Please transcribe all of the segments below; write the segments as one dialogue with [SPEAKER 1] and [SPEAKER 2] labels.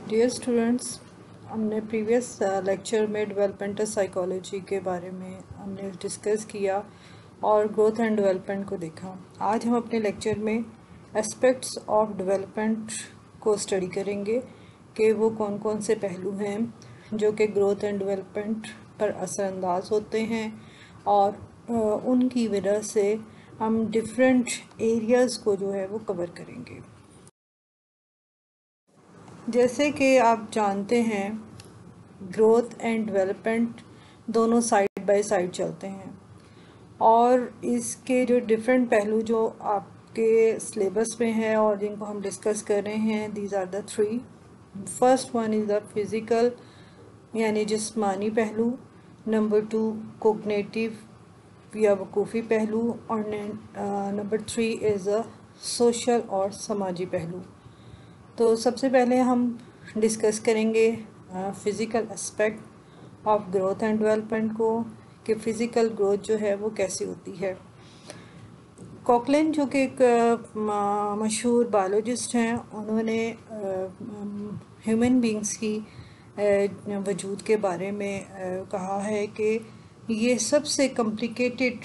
[SPEAKER 1] Dear students, हमने previous lecture में developmental psychology के बारे में हमने डिस्कस किया और ग्रोथ एंड डेवलपमेंट को देखा। आज हम अपने लेक्चर में एस्पेक्ट्स ऑफ डेवलपमेंट को स्टडी करेंगे कि वो कौन कौन से पहलू हैं जो कि ग्रोथ एंड डेवलपमेंट पर असरअंदाज होते हैं और उनकी वजह से हम डिफरेंट एरियाज़ को जो है वो कवर करेंगे। जैसे कि आप जानते हैं, ग्रोथ एंड डेवलपमेंट दोनों साइड बाय साइड चलते हैं और इसके जो डिफरेंट पहलू जो आपके सिलेबस में है और जिनको हम डिस्कस कर रहे हैं, these are the three. First one is the physical यानी जिस्मानी पहलू, नंबर टू कोग्निटिव या वकूफ़ी पहलू और number three is a social और समाजी पहलू। तो सबसे पहले हम डिस्कस करेंगे physical aspect of growth and development को कि फ़िज़िकल ग्रोथ जो है वो कैसी होती है। कॉकलिन जो कि एक मशहूर बायोलॉजिस्ट हैं, उन्होंने ह्यूमन बींग्स की वजूद के बारे में कहा है कि ये सबसे कॉम्प्लिकेटेड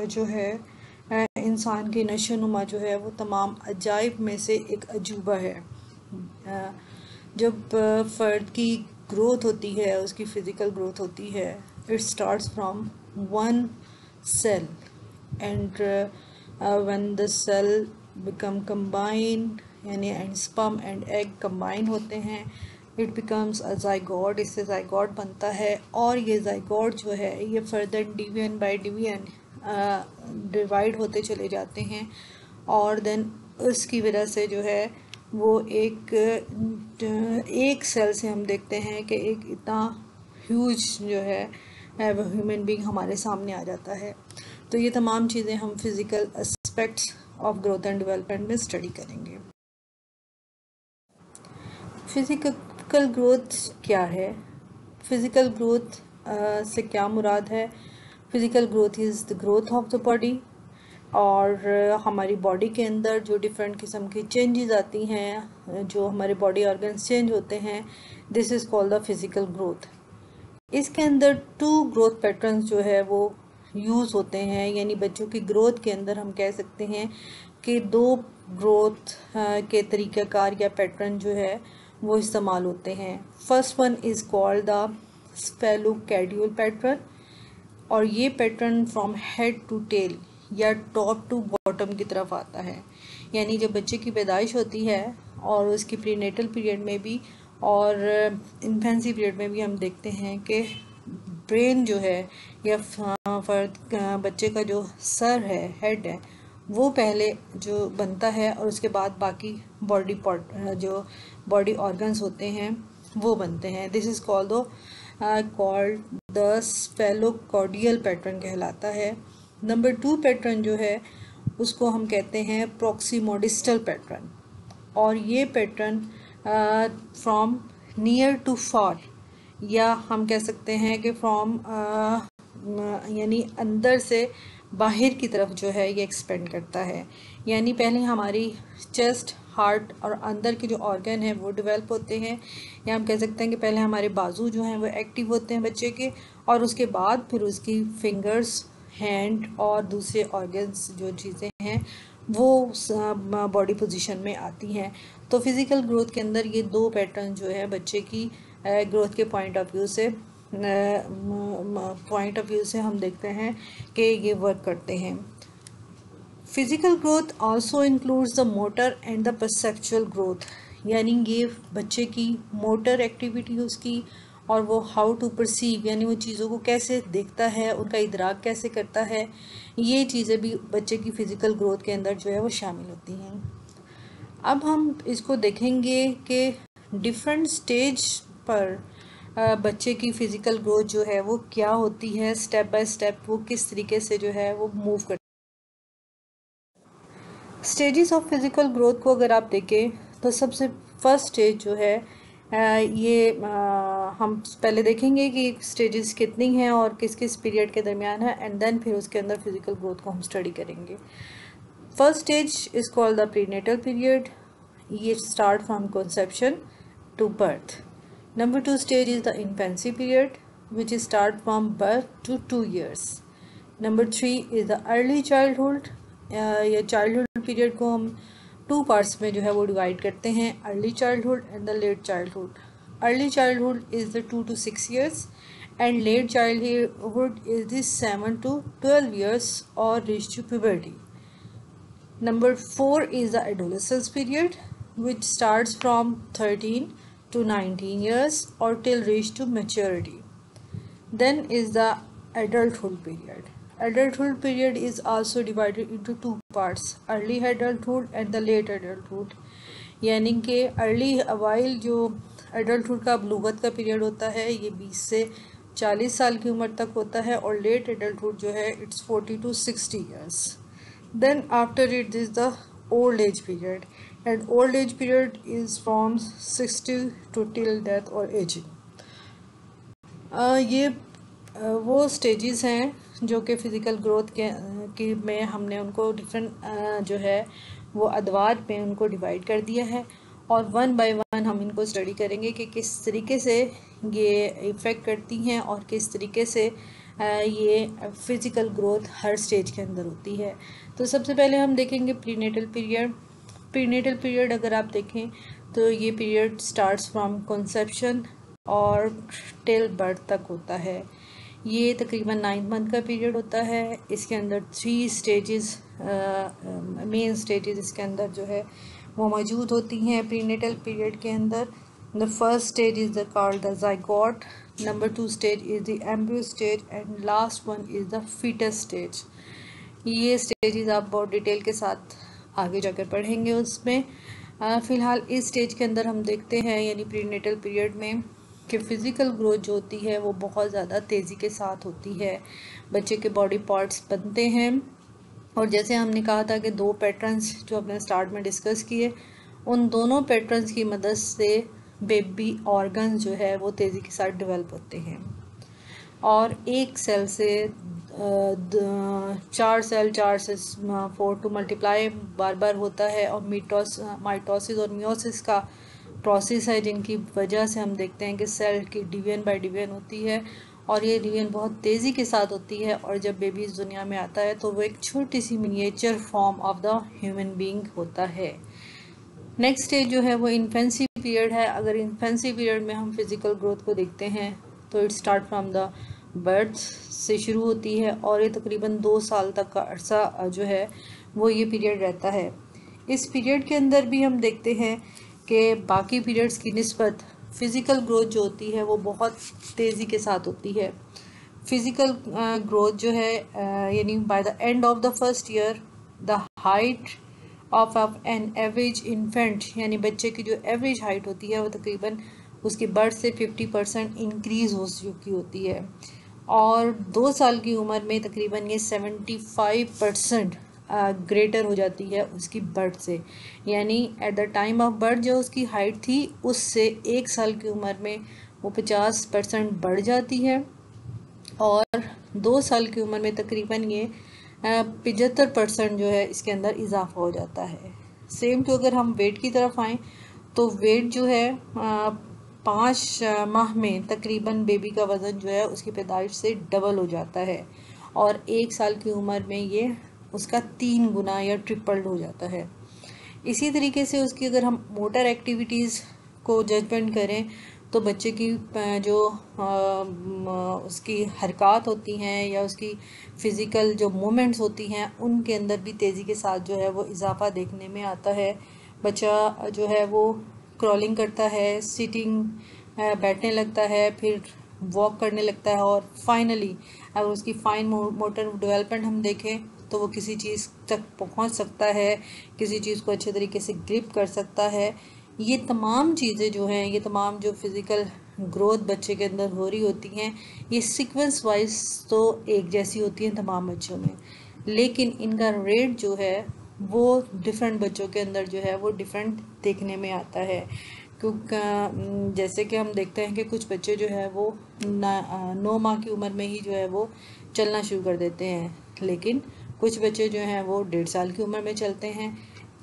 [SPEAKER 1] जो है इंसान की नशोनुमा जो है वो तमाम अजाइब में से एक अजूबा है। जब फ़र्द की ग्रोथ होती है, उसकी फ़िज़िकल ग्रोथ होती है, it starts from one cell and when the cell become combine यानी and sperm and egg combine होते हैं, इट बिकम्स अ ज़ाइगोट। इससे ज़ाइगोट बनता है और ये ज़ाइगोट जो है ये further division by division divide होते चले जाते हैं और देन उसकी वजह से जो है वो एक सेल से हम देखते हैं कि एक इतना ह्यूज जो है वो ह्यूमन बीइंग हमारे सामने आ जाता है। तो ये तमाम चीज़ें हम physical aspects of growth and development में स्टडी करेंगे। फ़िज़िकल ग्रोथ क्या है? फ़िज़िकल ग्रोथ से क्या मुराद है? Physical growth is the growth of the body और हमारी बॉडी के अंदर जो डिफरेंट किस्म की चेंजेस आती हैं, जो हमारे बॉडी ऑर्गन्स चेंज होते हैं, this is called the physical growth. इसके अंदर टू ग्रोथ पैटर्न्स जो है वो यूज़ होते हैं, यानी बच्चों की ग्रोथ के अंदर हम कह सकते हैं कि दो ग्रोथ के तरीक़ाकार या पैटर्न जो है वो इस्तेमाल होते हैं। First one is called the cephalocaudal pattern और ये pattern from head to tail या टॉप टू बॉटम की तरफ आता है। यानी जब बच्चे की पैदाइश होती है और उसकी प्रीनेटल पीरियड में भी और इन्फेंसी पीरियड में भी हम देखते हैं कि ब्रेन जो है या बच्चे का जो सर है, हेड है, वो पहले जो बनता है और उसके बाद बाकी जो बॉडी ऑर्गन्स होते हैं वो बनते हैं। This is called the cephalocaudal pattern कहलाता है। नंबर टू पैटर्न जो है उसको हम कहते हैं प्रॉक्सिमोडिस्टल पैटर्न और ये पैटर्न फ्रॉम नियर टू फार या हम कह सकते हैं कि फ्रॉम यानी अंदर से बाहर की तरफ जो है ये एक्सपेंड करता है। यानी पहले हमारी चेस्ट, हार्ट और अंदर के जो ऑर्गन हैं वो डेवलप होते हैं, या हम कह सकते हैं कि पहले हमारे बाजू जो हैं वो एक्टिव होते हैं बच्चे के और उसके बाद फिर उसकी फिंगर्स, हैंड और दूसरे ऑर्गन्स जो चीज़ें हैं वो बॉडी पोजीशन में आती हैं। तो फिज़िकल ग्रोथ के अंदर ये दो पैटर्न जो है बच्चे की ग्रोथ के पॉइंट ऑफ व्यू से हम देखते हैं कि ये वर्क करते हैं। Physical growth also includes the motor and the perceptual growth, यानी ये बच्चे की मोटर एक्टिविटी उसकी और वो हाउ टू परसीव यानी वो चीज़ों को कैसे देखता है, उनका इदराक कैसे करता है, ये चीज़ें भी बच्चे की फ़िज़िकल ग्रोथ के अंदर जो है वो शामिल होती हैं। अब हम इसको देखेंगे कि डिफरेंट स्टेज पर बच्चे की फ़िज़िकल ग्रोथ जो है वो क्या होती है, स्टेप बाय स्टेप वो किस तरीके से जो है वो मूव करती है। स्टेजेस ऑफ फिज़िकल ग्रोथ को अगर आप देखें तो सबसे फर्स्ट स्टेज जो है हम पहले देखेंगे कि स्टेजेस कितनी हैं और किस किस पीरियड के दरमियान है एंड देन फिर उसके अंदर फिज़िकल ग्रोथ को हम स्टडी करेंगे। First stage is called the prenatal period. ये start from conception to birth. Number 2 stage is the infancy period, which start from birth to 2 years. Number 3 is the early childhood. ये childhood period को हम 2 parts में जो है वो divide करते हैं, early childhood and the late childhood. Early childhood is the 2 to 6 years and late childhood is the 7 to 12 years or reach to puberty. Number 4 is the adolescence period, which starts from 13 to 19 years or till reach to maturity. Then is the adulthood period. Adulthood period is also divided into 2 parts, early adulthood and the late adulthood. यानी कि early अवाइल जो adulthood का बलूगत का period होता है ये 20 से 40 साल की उम्र तक होता है और लेट एडल्टहुड जो है it's 40 to 60 years. Then after it is the old age period, and old age period is from 60 to till death or aging. ये वो स्टेजेस हैं जो कि फ़िज़िकल ग्रोथ के में हमने उनको डिफरेंट जो है वो अदवार में उनको डिवाइड कर दिया है और 1 by 1 हम इनको स्टडी करेंगे कि किस तरीके से ये इफ़ेक्ट करती हैं और किस तरीके से ये फ़िज़िकल ग्रोथ हर स्टेज के अंदर होती है. तो सबसे पहले हम देखेंगे प्रीनेटल पीरियड. प्रीनेटल पीरियड अगर आप देखें तो ये पीरियड स्टार्ट्स फ्रॉम कंसेप्शन और टिल बर्थ तक होता है. ये तकरीबन 9 मंथ का पीरियड होता है. इसके अंदर 3 स्टेजेस मेन स्टेजेस इसके अंदर जो है वो मौजूद होती हैं प्रीनेटल पीरियड के अंदर. The first stage is the called the zygote. Number 2 stage is the embryo stage and last one is the foetus stage. ये स्टेजेस आप बहुत डिटेल के साथ आगे जाकर पढ़ेंगे उसमें. फ़िलहाल इस स्टेज के अंदर हम देखते हैं यानी प्रीनेटल पीरियड में कि फ़िज़िकल ग्रोथ जो होती है वो बहुत ज़्यादा तेज़ी के साथ होती है. बच्चे के बॉडी पार्ट्स बनते हैं और जैसे हमने कहा था कि 2 पैटर्न्स जो हमने स्टार्ट में डिस्कस किए उन दोनों पैटर्न्स की मदद से बेबी ऑर्गन्स जो है वो तेज़ी के साथ डेवलप होते हैं और एक सेल से 4 सेल 4 से 4 टू मल्टीप्लाई बार बार होता है और माइटोसिस और मियोसिस का प्रोसेस है जिनकी वजह से हम देखते हैं कि सेल की डिवीजन बाय डिवीजन होती है और ये डिवीजन बहुत तेज़ी के साथ होती है और जब बेबी इस दुनिया में आता है तो वो एक छोटी सी miniature form of the human being होता है. नेक्स्ट स्टेज जो है वो इन्फेंसी पीरियड है. अगर इन्फेंसी पीरियड में हम फिज़िकल ग्रोथ को देखते हैं तो it start from the birth से शुरू होती है और ये तकरीबन 2 साल तक का अरसा जो है वो ये पीरियड रहता है. इस पीरियड के अंदर भी हम देखते हैं कि बाकी पीरियड्स की निस्बत फ़िज़िकल ग्रोथ जो होती है वो बहुत तेज़ी के साथ होती है. फ़िज़िकल ग्रोथ जो है यानी by the end of the first year the height of an average infant यानी बच्चे की जो एवरेज हाइट होती है वो तकरीबन उसकी बर्थ से 50% इंक्रीज़ हो चुकी होती है और 2 साल की उम्र में तकरीबन ये 75% ग्रेटर हो जाती है उसकी बर्थ से. यानी at the time of birth जो उसकी हाइट थी उससे 1 साल की उम्र में वो 50% बढ़ जाती है और 2 साल की उम्र में तकरीबन ये 75% जो है इसके अंदर इजाफा हो जाता है. सेम टू अगर हम वेट की तरफ आएँ तो वेट जो है 5 माह में तकरीबन बेबी का वज़न जो है उसकी पैदाइश से डबल हो जाता है और 1 साल की उम्र में ये उसका 3 गुना या ट्रिपल्ड हो जाता है. इसी तरीके से उसकी अगर हम मोटर एक्टिविटीज़ को जजमेंट करें तो बच्चे की जो उसकी हरकत होती हैं या उसकी फ़िज़िकल जो मूवमेंट्स होती हैं उनके अंदर भी तेज़ी के साथ जो है वो इजाफा देखने में आता है. बच्चा जो है वो क्रॉलिंग करता है, सिटिंग बैठने लगता है, फिर वॉक करने लगता है और फाइनली अगर उसकी फाइन मोटर डेवलपमेंट हम देखें तो वो किसी चीज़ तक पहुंच सकता है, किसी चीज़ को अच्छे तरीके से ग्रिप कर सकता है. ये तमाम चीज़ें जो हैं ये तमाम जो फिज़िकल ग्रोथ बच्चे के अंदर हो रही होती हैं ये सीक्वेंस वाइज तो एक जैसी होती हैं तमाम बच्चों में, लेकिन इनका रेट जो है वो डिफरेंट बच्चों के अंदर जो है वो डिफरेंट देखने में आता है. क्योंकि जैसे कि हम देखते हैं कि कुछ बच्चे जो है वो 9 माह की उम्र में ही जो है वो चलना शुरू कर देते हैं, लेकिन कुछ बच्चे जो हैं वो 1.5 साल की उम्र में चलते हैं.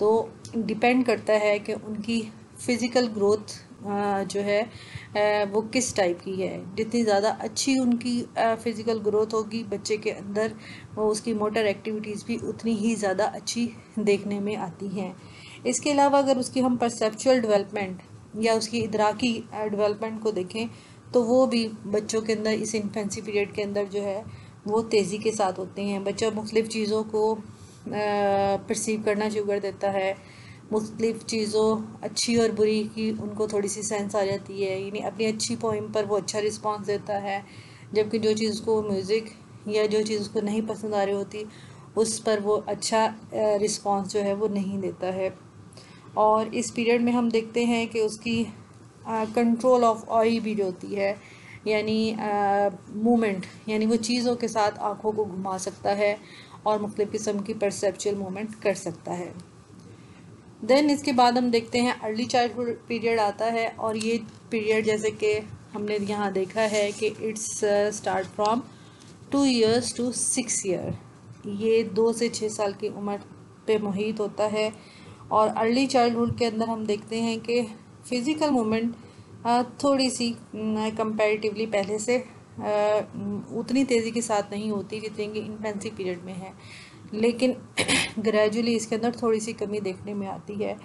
[SPEAKER 1] तो डिपेंड करता है कि उनकी फ़िज़िकल ग्रोथ जो है वो किस टाइप की है। जितनी ज़्यादा अच्छी उनकी फ़िज़िकल ग्रोथ होगी बच्चे के अंदर, वो उसकी मोटर एक्टिविटीज़ भी उतनी ही ज़्यादा अच्छी देखने में आती हैं। इसके अलावा अगर उसकी हम परसेप्चुअल डेवलपमेंट या उसकी इदराकी डेवलपमेंट को देखें तो वो भी बच्चों के अंदर इस इन्फेंसी पीरियड के अंदर जो है वो तेज़ी के साथ होते हैं। बच्चा मुख्तलिफ़ चीज़ों को परसीव करना शुरू कर देता है, मुख्तलिफ़ चीज़ों अच्छी और बुरी की उनको थोड़ी सी सेंस आ जाती है, यानी अपनी अच्छी पोइम पर वो अच्छा रिस्पॉन्स देता है, जबकि जो चीज़ को म्यूज़िक या जो चीज़ उसको नहीं पसंद आ रही होती उस पर वो अच्छा रिस्पॉन्स जो है वो नहीं देता है। और इस पीरियड में हम देखते हैं कि उसकी कंट्रोल ऑफ आई भी जो होती है, यानी मूवमेंट, यानी वो चीज़ों के साथ आँखों को घुमा सकता है और मुख्तलिफ़ किस्म की परसेप्चुअल मूवमेंट कर सकता है। देन इसके बाद हम देखते हैं अर्ली चाइल्डहुड पीरियड आता है, और ये पीरियड जैसे कि हमने यहाँ देखा है कि it's start from 2 years to 6 year, ये 2 से 6 साल की उम्र पे मुहित होता है। और अर्ली चाइल्डहुड के अंदर हम देखते हैं कि फ़िज़िकल मूवमेंट थोड़ी सी कंपैरेटिवली पहले से उतनी तेज़ी के साथ नहीं होती जितनी कि इन्फेंसी पीरियड में है, लेकिन ग्रेजुअली इसके अंदर थोड़ी सी कमी देखने में आती है।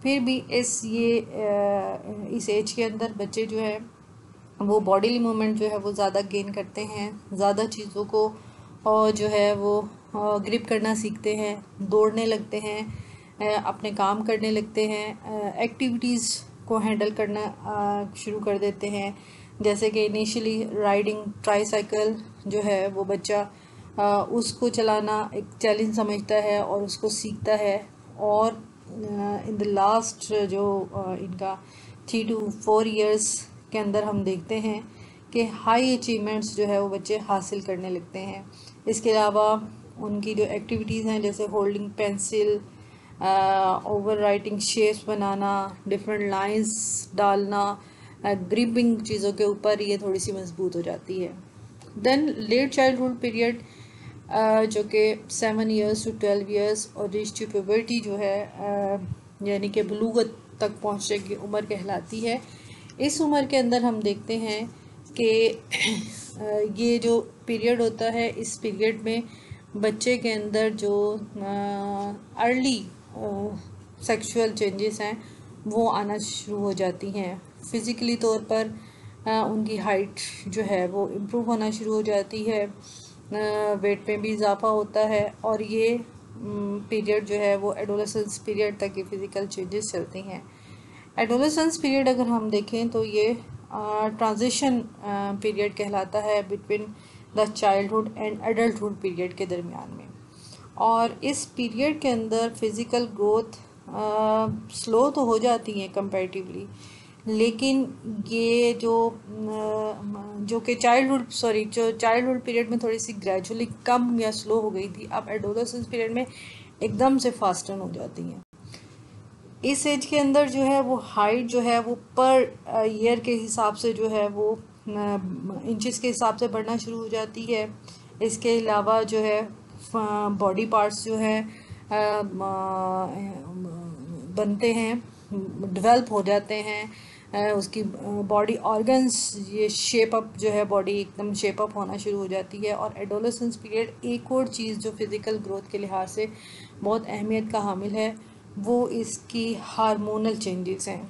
[SPEAKER 1] फिर भी इस एज के अंदर बच्चे जो है वो बॉडीली मूवमेंट जो है वो ज़्यादा गेन करते हैं, ज़्यादा चीज़ों को और जो है वो ग्रिप करना सीखते हैं, दौड़ने लगते हैं, अपने काम करने लगते हैं, एक्टिविटीज़ को हैंडल करना शुरू कर देते हैं। जैसे कि इनिशियली राइडिंग ट्राईसाइकिल जो है वो बच्चा उसको चलाना एक चैलेंज समझता है और उसको सीखता है। और इन द लास्ट जो इनका 3 to 4 years के अंदर हम देखते हैं कि हाई अचीवमेंट्स जो है वो बच्चे हासिल करने लगते हैं। इसके अलावा उनकी जो एक्टिविटीज़ हैं जैसे holding pencil, over writing shapes बनाना, डिफरेंट लाइंस डालना, ग्रिपिंग चीज़ों के ऊपर, ये थोड़ी सी मजबूत हो जाती है। देन लेट चाइल्डहुड पीरियड जो कि 7 years to 12 years और रीच टू प्यूबर्टी जो है यानी कि बलूगत तक पहुँचने की उम्र कहलाती है। इस उम्र के अंदर हम देखते हैं कि ये जो पीरियड होता है, इस पीरियड में बच्चे के अंदर जो अर्ली सेक्सुअल चेंजेस हैं वो आना शुरू हो जाती हैं। फ़िज़िकली तौर पर उनकी हाइट जो है वो इम्प्रूव होना शुरू हो जाती है, वेट में भी इजाफा होता है, और ये पीरियड जो है वो एडोलेसेंस पीरियड तक ये फ़िज़िकल चेंजेस चलती हैं। एडोलेसेंस पीरियड अगर हम देखें तो ये ट्रांजिशन पीरियड कहलाता है between the childhood and adulthood period के दरमियान में। और इस पीरियड के अंदर फ़िज़िकल ग्रोथ स्लो तो हो जाती है कंपैरेटिवली, लेकिन ये जो कि चाइल्डहुड पीरियड में थोड़ी सी ग्रेजुअली कम या स्लो हो गई थी, अब एडोलेसेंस पीरियड में एकदम से फास्टन हो जाती हैं। इस एज के अंदर जो है वो हाइट जो है वो पर ईयर के हिसाब से जो है वो इंचेस के हिसाब से बढ़ना शुरू हो जाती है। इसके अलावा जो है बॉडी पार्ट्स जो है बनते हैं, डेवलप हो जाते हैं, उसकी बॉडी ऑर्गन्स ये शेप अप जो है बॉडी एकदम शेप अप होना शुरू हो जाती है। और एडोलेसेंस पीरियड एक और चीज़ जो फिज़िकल ग्रोथ के लिहाज से बहुत अहमियत का हामिल है वो इसकी हार्मोनल चेंजेस हैं।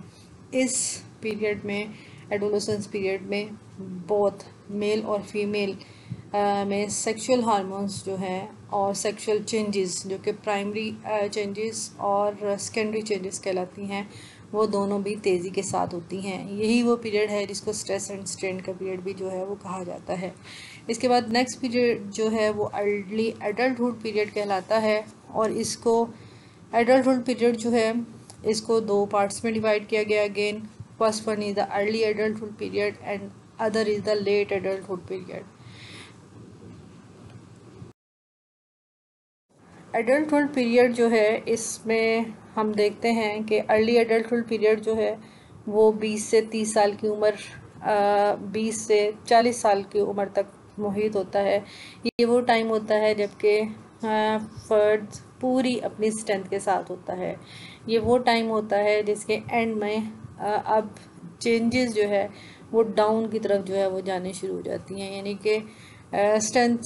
[SPEAKER 1] इस पीरियड में, एडोलेसेंस पीरियड में, बोथ मेल और फीमेल में सेक्सुअल हार्मोन्स जो हैं और सेक्सुअल चेंजेस जो कि प्राइमरी चेंजेस और सेकेंडरी चेंजेस कहलाती हैं, वो दोनों भी तेज़ी के साथ होती हैं। यही वो पीरियड है जिसको स्ट्रेस एंड स्ट्रेन का पीरियड भी जो है वो कहा जाता है। इसके बाद नेक्स्ट पीरियड जो है वो अर्ली एडल्टहुड पीरियड कहलाता है, और इसको एडल्टहुड पीरियड जो है इसको 2 पार्ट्स में डिवाइड किया गया। Again first one is the early adulthood period and other is the late adulthood period. Adulthood period जो है इसमें हम देखते हैं कि अर्ली एडल्टहुड पीरियड जो है वो 20 से 30 साल की उम्र, 20 से 40 साल की उम्र तक मुहित होता है। ये वो टाइम होता है जबकि फर्द पूरी अपनी स्ट्रेंथ के साथ होता है। ये वो टाइम होता है जिसके एंड में अब चेंजेस जो है वो डाउन की तरफ जो है वो जाने शुरू हो जाती हैं, यानी कि स्ट्रेंथ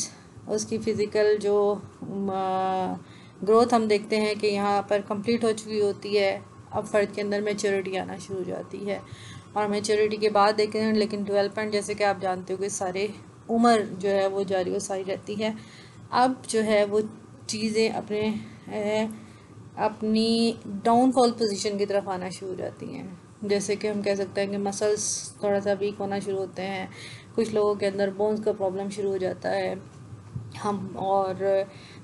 [SPEAKER 1] उसकी फ़िज़िकल जो ग्रोथ हम देखते हैं कि यहाँ पर कंप्लीट हो चुकी होती है। अब फ़र्द के अंदर मैच्योरिटी आना शुरू हो जाती है, और मैच्योरिटी के बाद देखते हैं लेकिन डेवलपमेंट जैसे कि आप जानते हो कि सारे उम्र जो है वो जारी व सारी रहती है। अब जो है वो चीज़ें अपनी डाउनफॉल पोजीशन की तरफ आना शुरू हो जाती हैं। जैसे कि हम कह सकते हैं कि मसल्स थोड़ा सा वीक होना शुरू होते हैं, कुछ लोगों के अंदर बोन्स का प्रॉब्लम शुरू हो जाता है।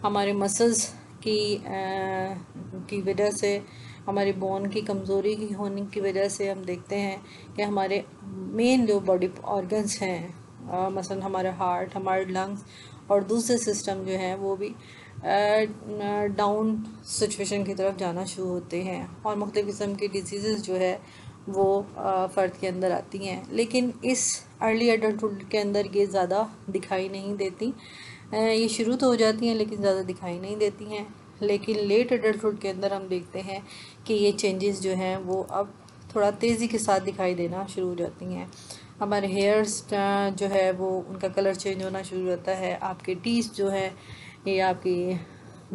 [SPEAKER 1] हमारे मसल्स की वजह से, हमारी बोन की कमज़ोरी की होने की वजह से हम देखते हैं कि हमारे मेन जो बॉडी ऑर्गन्स हैं, मसलन हमारा हार्ट, हमारे लंग्स और दूसरे सिस्टम जो हैं वो भी डाउन सिचुएशन की तरफ जाना शुरू होते हैं, और मुख्तलिफ़ किस्म की डिजीज़ जो है वो फ़र्द के अंदर आती हैं। लेकिन इस अर्ली एडल्टहुड के अंदर ये ज़्यादा दिखाई नहीं देती। ये शुरू तो हो जाती हैं लेकिन ज़्यादा दिखाई नहीं देती हैं। लेकिन लेट एडल्टहुड के अंदर हम देखते हैं कि ये चेंजेस जो हैं वो अब थोड़ा तेज़ी के साथ दिखाई देना शुरू हो जाती हैं। हमारे हेयर्स जो है वो उनका कलर चेंज होना शुरू होता है। आपके टीथ जो है ये आपकी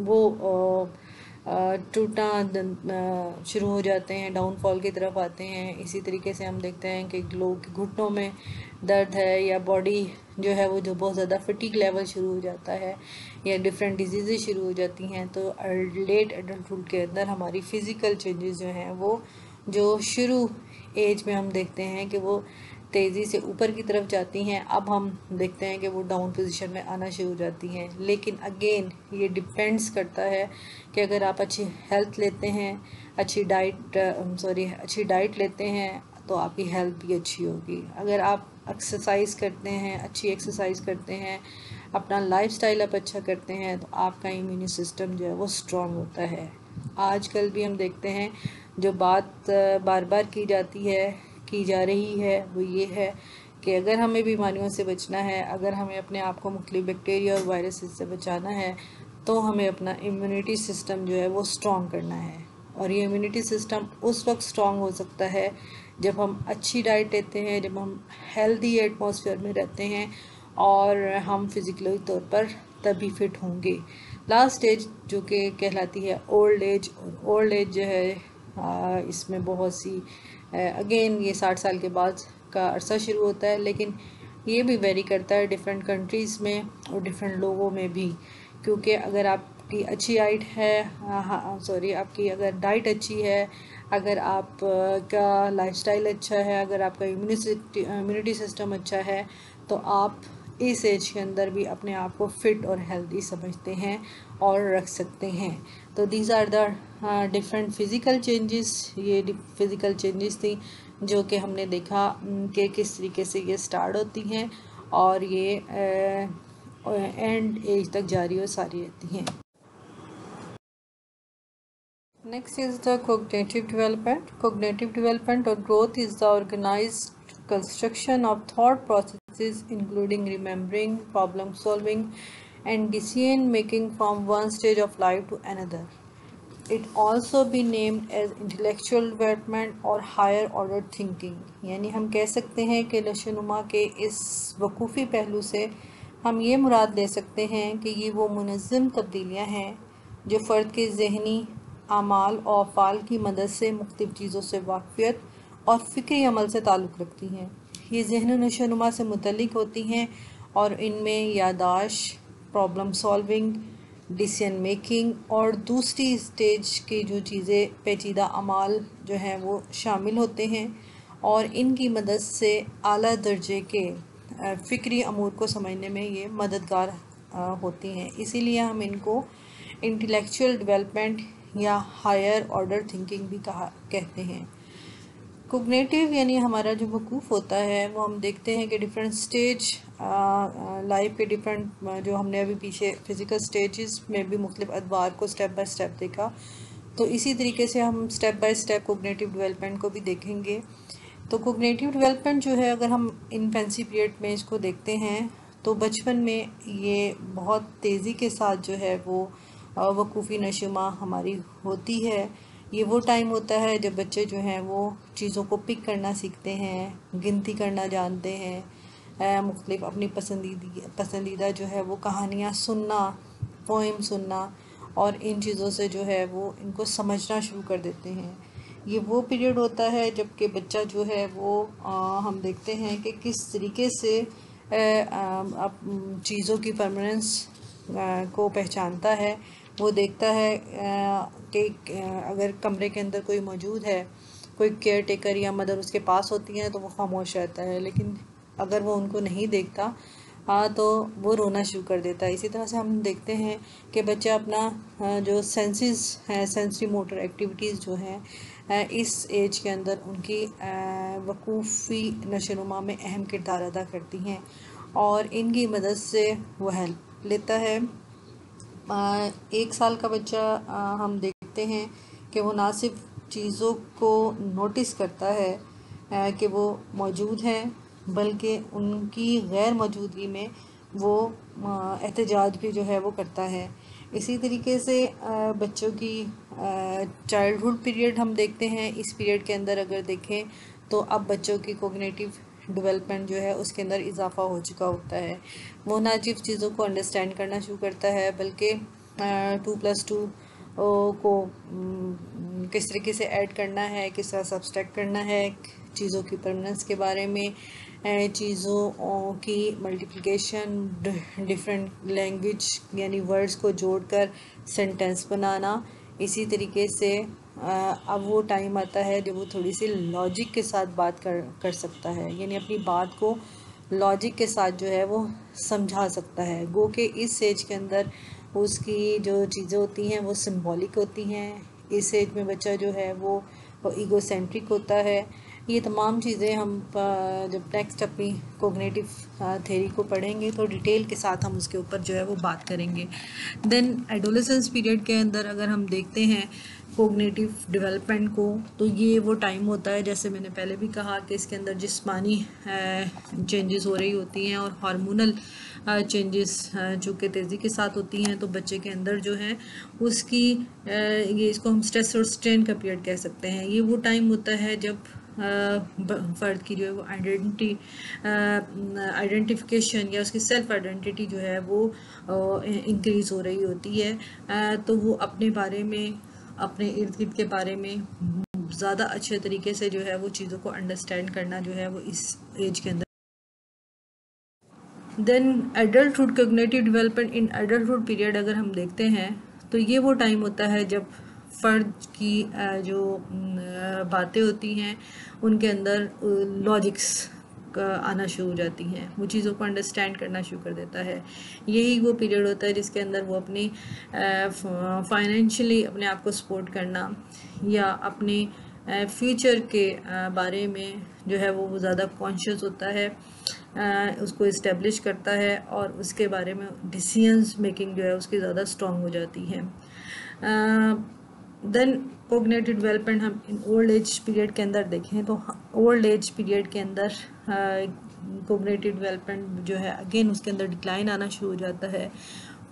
[SPEAKER 1] वो टूटना शुरू हो जाते हैं, डाउनफॉल की तरफ आते हैं। इसी तरीके से हम देखते हैं कि लोगों के घुटनों में दर्द है, या बॉडी जो है वो जो बहुत ज़्यादा फटीग लेवल शुरू हो जाता है, या डिफरेंट डिजीज़ेज शुरू हो जाती हैं। तो लेट एडल्टहुड के अंदर हमारी फ़िज़िकल चेंजेस जो हैं वो जो शुरू एज में हम देखते हैं कि वो तेज़ी से ऊपर की तरफ जाती हैं, अब हम देखते हैं कि वो डाउन पोजीशन में आना शुरू हो जाती हैं। लेकिन अगेन ये डिपेंड्स करता है कि अगर आप अच्छी हेल्थ लेते हैं, अच्छी डाइट लेते हैं तो आपकी हेल्थ भी अच्छी होगी। अगर आप एक्सरसाइज करते हैं, अच्छी एक्सरसाइज करते हैं, अपना लाइफस्टाइल आप अच्छा करते हैं, तो आपका इम्यून सिस्टम जो है वो स्ट्रॉन्ग होता है। आजकल भी हम देखते हैं जो बात बार बार की जा रही है वो ये है कि अगर हमें बीमारियों से बचना है, अगर हमें अपने आप को मुख्तलिफ बैक्टीरिया और वायरसेस से बचाना है, तो हमें अपना इम्यूनिटी सिस्टम जो है वो स्ट्रॉन्ग करना है। और ये इम्यूनिटी सिस्टम उस वक्त स्ट्रॉन्ग हो सकता है जब हम अच्छी डाइट लेते हैं, जब हम हेल्दी एटमॉस्फेयर में रहते हैं, और हम फिज़िकली तौर पर तभी फिट होंगे। लास्ट स्टेज जो कि कहलाती है ओल्ड एज, और ओल्ड एज जो है इसमें बहुत सी अगेन ये 60 साल के बाद का अरसा शुरू होता है, लेकिन ये भी वेरी करता है डिफरेंट कंट्रीज़ में और डिफरेंट लोगों में भी। क्योंकि अगर आपकी अच्छी डाइट है, आपकी अगर डाइट अच्छी है, अगर आप का लाइफस्टाइल अच्छा है, अगर आपका इम्यूनिटी सिस्टम अच्छा है, तो आप इस एज के अंदर भी अपने आप को फिट और हेल्दी समझते हैं और रख सकते हैं। तो these are the different physical changes. ये फ़िज़िकल चेंजेस थी जो कि हमने देखा कि किस तरीके से ये स्टार्ट होती हैं और ये एंड एज तक जारी और सारी रहती हैं। Next is the cognitive development. Cognitive development or growth is the organized construction of thought processes including remembering, problem solving and decision making from one stage of life to another. It also be named as intellectual development और higher order thinking। यानी हम कह सकते हैं कि नशोनुमा के इस वकूफ़ी पहलू से हम ये मुराद ले सकते हैं कि ये वो मुनज़्ज़म तब्दीलियाँ हैं जो फ़र्द के ज़हनी आमाल और अफ़आल की मदद से मुख्तलिफ़ चीज़ों से वाक़फ़ियत और फ़िक्री अमल से ताल्लुक़ रखती हैं। ये ज़हन नशोनुमा से मुतल्लिक़ होती हैं और इनमें यादाश्त, प्रॉब्लम सॉल्विंग, डिसीजन मेकिंग और दूसरी स्टेज की जो चीज़ें पेचीदा अमाल जो हैं वो शामिल होते हैं, और इनकी मदद से आला दर्जे के फ़िक्री अमूर को समझने में ये मददगार होती हैं। इसीलिए हम इनको इंटेलेक्चुअल डेवलपमेंट या हायर ऑर्डर थिंकिंग भी कहते हैं। कोग्निटिव यानी हमारा जो वकूफ़ होता है वो हम देखते हैं कि डिफरेंट स्टेज लाइफ के डिफरेंट जो हमने अभी पीछे फ़िज़िकल स्टेजेस में भी मुख्तलिफ़ अदवार को स्टेप बाय स्टेप देखा, तो इसी तरीके से हम step by step cognitive development को भी देखेंगे। तो कोग्निटिव डेवलपमेंट जो है, अगर हम इन्फेंसी पीरियड में इसको देखते हैं तो बचपन में ये बहुत तेज़ी के साथ जो है वो वकूफ़ी नशुमा हमारी होती है। ये वो टाइम होता है जब बच्चे जो हैं वो चीज़ों को पिक करना सीखते हैं, गिनती करना जानते हैं, मुख्तलिफ अपनी पसंदीदा जो है वो कहानियाँ सुनना, पोइम सुनना, और इन चीज़ों से जो है वो इनको समझना शुरू कर देते हैं। ये वो पीरियड होता है जबकि बच्चा जो है वो हम देखते हैं कि किस तरीके से चीज़ों की परमानेंस को पहचानता है। वो देखता है कि अगर कमरे के अंदर कोई मौजूद है, कोई केयर टेकर या मदर उसके पास होती हैं तो वो खामोश रहता है, लेकिन अगर वो उनको नहीं देखता तो वो रोना शुरू कर देता है। इसी तरह से हम देखते हैं कि बच्चा अपना जो सेंसेस हैं, सेंसरी मोटर एक्टिविटीज़ जो हैं इस एज के अंदर उनकी वकूफ़ी नशोनुमा में अहम किरदार अदा करती हैं, और इनकी मदद से वो हेल्प लेता है। 1 साल का बच्चा हम देखते हैं कि वो ना सिर्फ चीज़ों को नोटिस करता है कि वो मौजूद हैं, बल्कि उनकी गैर मौजूदगी में वो एहतजाज भी जो है वो करता है। इसी तरीके से बच्चों की चाइल्डहुड पीरियड हम देखते हैं। इस पीरियड के अंदर अगर देखें तो अब बच्चों की कोग्निटिव डेवलपमेंट जो है उसके अंदर इजाफ़ा हो चुका होता है। वो ना सिर्फ चीज़ों को अंडरस्टैंड करना शुरू करता है, बल्कि 2+2 को किस तरीके से ऐड करना है, किस तरह सब्सट्रैक्ट करना है, चीज़ों की परमानेंस के बारे में, चीज़ों की मल्टीप्लिकेशन, डिफरेंट लैंग्वेज यानी वर्ड्स को जोड़कर सेंटेंस बनाना। इसी तरीके से अब वो टाइम आता है जब वो थोड़ी सी लॉजिक के साथ बात कर सकता है, यानी अपनी बात को लॉजिक के साथ जो है वो समझा सकता है। गो के इस एज के अंदर उसकी जो चीज़ें होती हैं वो सिंबॉलिक होती हैं। इस एज में बच्चा जो है वो ईगोसेंट्रिक होता है। ये तमाम चीज़ें हम जब नेक्स्ट अपनी कोग्निटिव थ्योरी को पढ़ेंगे तो डिटेल के साथ हम उसके ऊपर जो है वो बात करेंगे। देन एडोलेसेंस पीरियड के अंदर अगर हम देखते हैं कोग्निटिव डेवलपमेंट को, तो ये वो टाइम होता है, जैसे मैंने पहले भी कहा, कि इसके अंदर जिस्मानी चेंजेस हो रही होती हैं और हार्मोनल चेंजेस जो कि तेज़ी के साथ होती हैं। तो बच्चे के अंदर जो है उसकी ये इसको हम स्ट्रेस और स्ट्रेन का पीरियड कह सकते हैं। ये वो टाइम होता है जब फ़र्द की जो है वो आइडेंटिफिकेशन या उसकी सेल्फ आइडेंटिटी जो है वो इंक्रीज़ हो रही होती है। तो वो अपने बारे में, अपने इर्द गिर्द के बारे में ज़्यादा अच्छे तरीके से जो है वो चीज़ों को अंडरस्टैंड करना जो है वो इस एज के अंदर। Then adulthood, cognitive development in adulthood period अगर हम देखते हैं तो ये वो टाइम होता है जब फ़र्द की जो बातें होती हैं उनके अंदर लॉजिक्स आना शुरू हो जाती हैं, वो चीज़ों को अंडरस्टैंड करना शुरू कर देता है। यही वो पीरियड होता है जिसके अंदर वो अपनी फाइनेंशियली अपने आप को सपोर्ट करना या अपने फ्यूचर के बारे में जो है वो ज़्यादा कॉन्शियस होता है, उसको इस्टेब्लिश करता है, और उसके बारे में डिसीजंस मेकिंग जो है उसकी ज़्यादा स्ट्रॉन्ग हो जाती है। देन कोग्निटिव डेवलपमेंट हम इन ओल्ड एज पीरियड के अंदर देखें तो ओल्ड एज पीरियड के अंदर कोग्निटिव डेवलपमेंट जो है अगेन उसके अंदर डिक्लाइन आना शुरू हो जाता है।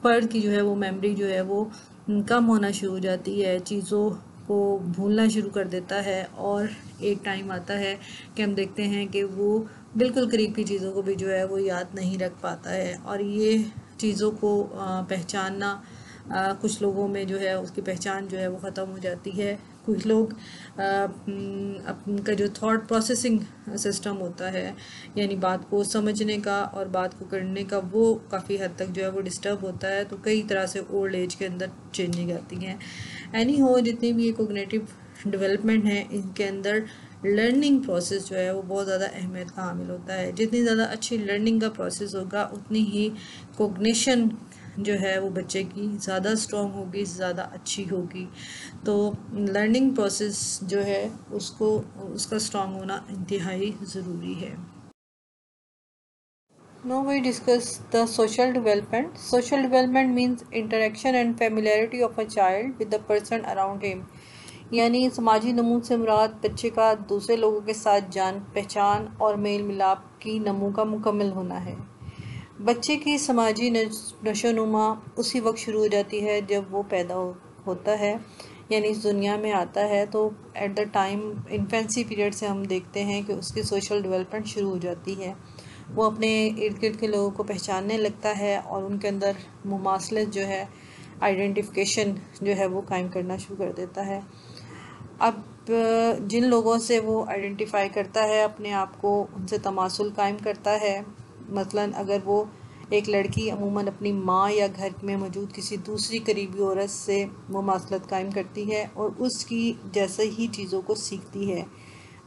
[SPEAKER 1] फ़र्द की जो है वो मेमोरी जो है वो कम होना शुरू हो जाती है, चीज़ों को भूलना शुरू कर देता है, और एक टाइम आता है कि हम देखते हैं कि वो बिल्कुल करीब की चीज़ों को भी जो है वो याद नहीं रख पाता है। और ये चीज़ों को पहचानना कुछ लोगों में जो है उसकी पहचान जो है वो ख़त्म हो जाती है। कुछ लोग उनका जो थॉट प्रोसेसिंग सिस्टम होता है, यानी बात को समझने का और बात को करने का, वो काफ़ी हद तक जो है वो डिस्टर्ब होता है। तो कई तरह से ओल्ड एज के अंदर चेंजिंग आती हैं। एनी हो, जितनी भी ये कोग्निटिव डेवलपमेंट है इनके अंदर लर्निंग प्रोसेस जो है वो बहुत ज़्यादा अहमियत का हामिल होता है। जितनी ज़्यादा अच्छी लर्निंग का प्रोसेस होगा उतनी ही कोग्निशन जो है वो बच्चे की ज़्यादा स्ट्रॉन्ग होगी, ज़्यादा अच्छी होगी। तो लर्निंग प्रोसेस जो है उसका स्ट्रॉन्ग होना इंतहाई ज़रूरी है। Now we discuss the social development. Social development means interaction and familiarity of a child with the person around him. यानी समाजी नमूद से मुराद बच्चे का दूसरे लोगों के साथ जान पहचान और मेल मिलाप की नमू का मुकम्मल होना है। बच्चे की समाजी नशोनुमा उसी वक्त शुरू हो जाती है जब वो पैदा होता है। यानी इस दुनिया में आता है, तो at the time infancy period से हम देखते हैं कि उसकी सोशल डेवलपमेंट शुरू हो जाती है। वो अपने इर्द गिर्द के लोगों को पहचानने लगता है और उनके अंदर मुमासलत जो है, आइडेंटिफिकेशन जो है वो कायम करना शुरू कर देता है। अब जिन लोगों से वो आइडेंटिफाई करता है अपने आप को, उनसे तमासुल कायम करता है। मसलन अगर वो एक लड़की अमूमन अपनी माँ या घर में मौजूद किसी दूसरी करीबी औरत से मुमासलत कायम करती है और उसकी जैसे ही चीज़ों को सीखती है।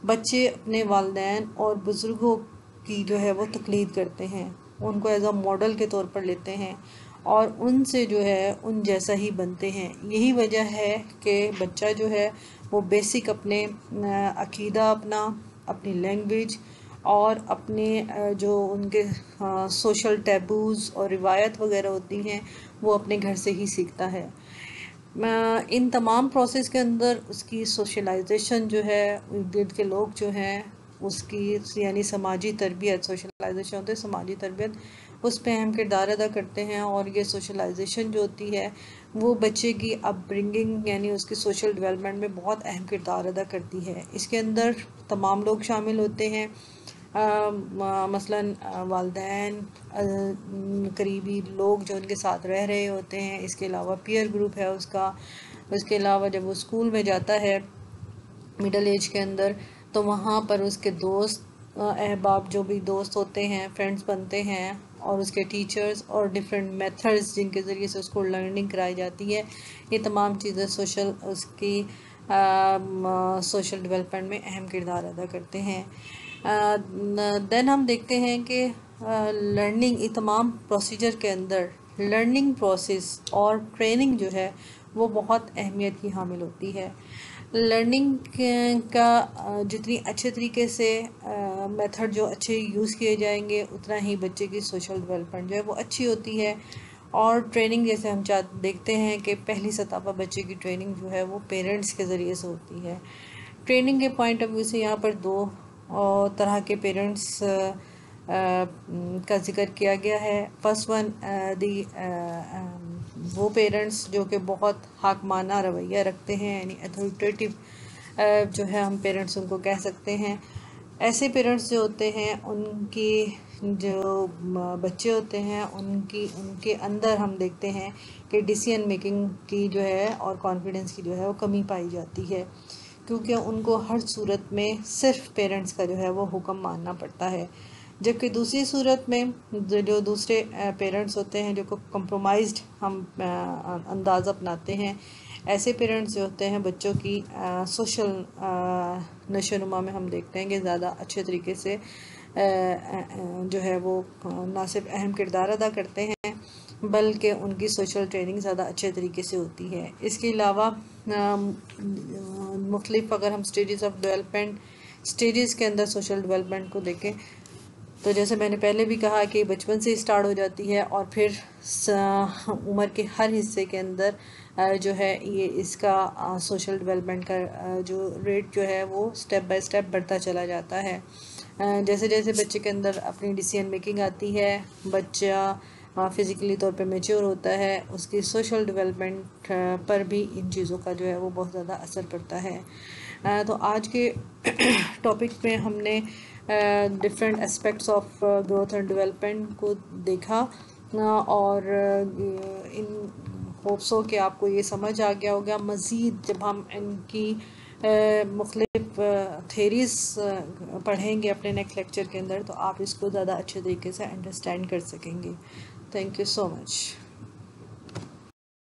[SPEAKER 1] बच्चे अपने वालिदैन और बुज़ुर्गों की जो है वो तक़लीद करते हैं, उनको एज अ मॉडल के तौर पर लेते हैं और उनसे जो है उन जैसा ही बनते हैं। यही वजह है कि बच्चा जो है वो बेसिक अपने अकीदा अपनी लैंग्वेज और अपने जो उनके सोशल टैबूज़ और रिवायत वगैरह होती हैं वो अपने घर से ही सीखता है। इन तमाम प्रोसेस के अंदर उसकी सोशलाइजेशन जो है, इर्द के लोग जो हैं उसकी यानी समाजी तरबियत, सोशलाइजेशन होते है समाजी तरबियत, उस पर अहम किरदार अदा करते हैं। और ये सोशलाइजेशन जो होती है वो बच्चे की अपब्रिंगिंग यानी उसकी सोशल डेवलपमेंट में बहुत अहम किरदार अदा करती है। इसके अंदर तमाम लोग शामिल होते हैं, मसलन वालिदैन, करीबी लोग जो उनके साथ रह रहे होते हैं। इसके अलावा पीयर ग्रुप है उसका। उसके अलावा जब वो स्कूल में जाता है मिडल एज के अंदर, तो वहाँ पर उसके दोस्त अहबाब जो भी दोस्त होते हैं, फ्रेंड्स बनते हैं, और उसके टीचर्स और डिफरेंट मेथड्स जिनके ज़रिए से उसको लर्निंग कराई जाती है। ये तमाम चीज़ें उसकी सोशल डेवलपमेंट में अहम किरदार अदा करते हैं। देन हम देखते हैं कि लर्निंग, ये तमाम प्रोसीजर के अंदर लर्निंग प्रोसेस और ट्रेनिंग जो है वो बहुत अहमियत की हामिल होती है। लर्निंग का जितनी अच्छे तरीके से मेथड जो अच्छे यूज़ किए जाएंगे, उतना ही बच्चे की सोशल डेवलपमेंट जो है वो अच्छी होती है। और ट्रेनिंग जैसे हम देखते हैं कि पहली सतह पर बच्चे की ट्रेनिंग जो है वो पेरेंट्स के ज़रिए से होती है। ट्रेनिंग के पॉइंट ऑफ व्यू से यहाँ पर दो तरह के पेरेंट्स का जिक्र किया गया है। फर्स्ट वन वो पेरेंट्स जो कि बहुत हाकमाना रवैया रखते हैं, यानी अथॉरिटेटिव जो है हम पेरेंट्स उनको कह सकते हैं। ऐसे पेरेंट्स जो होते हैं उनकी जो बच्चे होते हैं उनके अंदर हम देखते हैं कि डिसीजन मेकिंग की जो है और कॉन्फिडेंस की जो है वो कमी पाई जाती है, क्योंकि उनको हर सूरत में सिर्फ पेरेंट्स का जो है वो हुक्म मानना पड़ता है। जबकि दूसरी सूरत में जो दूसरे पेरेंट्स होते हैं जो को कंप्रोमाइज्ड हम अंदाज़ अपनाते हैं, ऐसे पेरेंट्स जो होते हैं बच्चों की सोशल नशोनुमा में हम देखते हैं कि ज़्यादा अच्छे तरीके से जो है वो ना सिर्फ अहम किरदार अदा करते हैं बल्कि उनकी सोशल ट्रेनिंग ज़्यादा अच्छे तरीके से होती है। इसके अलावा मुख्तलिफ अगर हम स्टेजेस ऑफ डेवलपमेंट स्टेजेस के अंदर सोशल डेवलपमेंट को देखें, तो जैसे मैंने पहले भी कहा कि बचपन से स्टार्ट हो जाती है और फिर उम्र के हर हिस्से के अंदर जो है ये इसका सोशल डेवलपमेंट का जो रेट जो है वो स्टेप बाय स्टेप बढ़ता चला जाता है। जैसे जैसे बच्चे के अंदर अपनी डिसीजन मेकिंग आती है, बच्चा फ़िज़िकली तौर पे मैच्योर होता है, उसकी सोशल डेवलपमेंट पर भी इन चीज़ों का जो है वो बहुत ज़्यादा असर पड़ता है। तो आज के टॉपिक में हमने different aspects of growth and development को देखा और इन होप्स हो कि आपको ये समझ आ गया होगा। मज़ीद जब हम इनकी मुख्तलिफ थेरीज़ पढ़ेंगे अपने नेक्स्ट लेक्चर के अंदर, तो आप इसको ज़्यादा अच्छे तरीके से अंडरस्टैंड कर सकेंगे। Thank you so much.